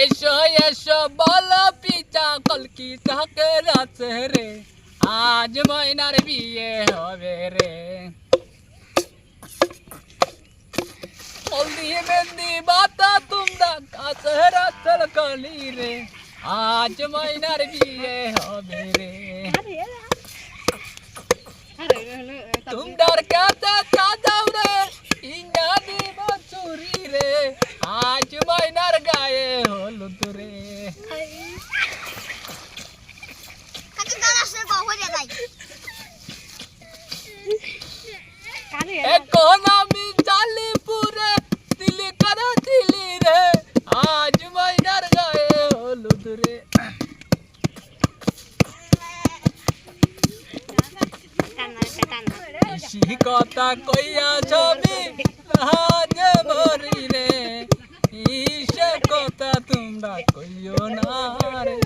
এসো এসো বলো পিতা কলকি ঠাকের আছে রে, আজ ময়নার বিয়ে হবে রে। হলদি মেহেন্দি বাতা তোমরা কাছের আসল কলি রে, আজ ময়নার বিয়ে হবে রে। তোমরার কাছে সাজাও রে, ইঙ্গা দিব চুরি রে, আজ ময়নার গায়ে হলুদ রে। এখন আমি জালিপুরে দিলি করা দিলি রে, আজ ময়নার গায়ে হলুদ রে। বেশি কথা কইয়া ছবি আজ মরি রে, ইসে কথা তোমরা কইও না রে।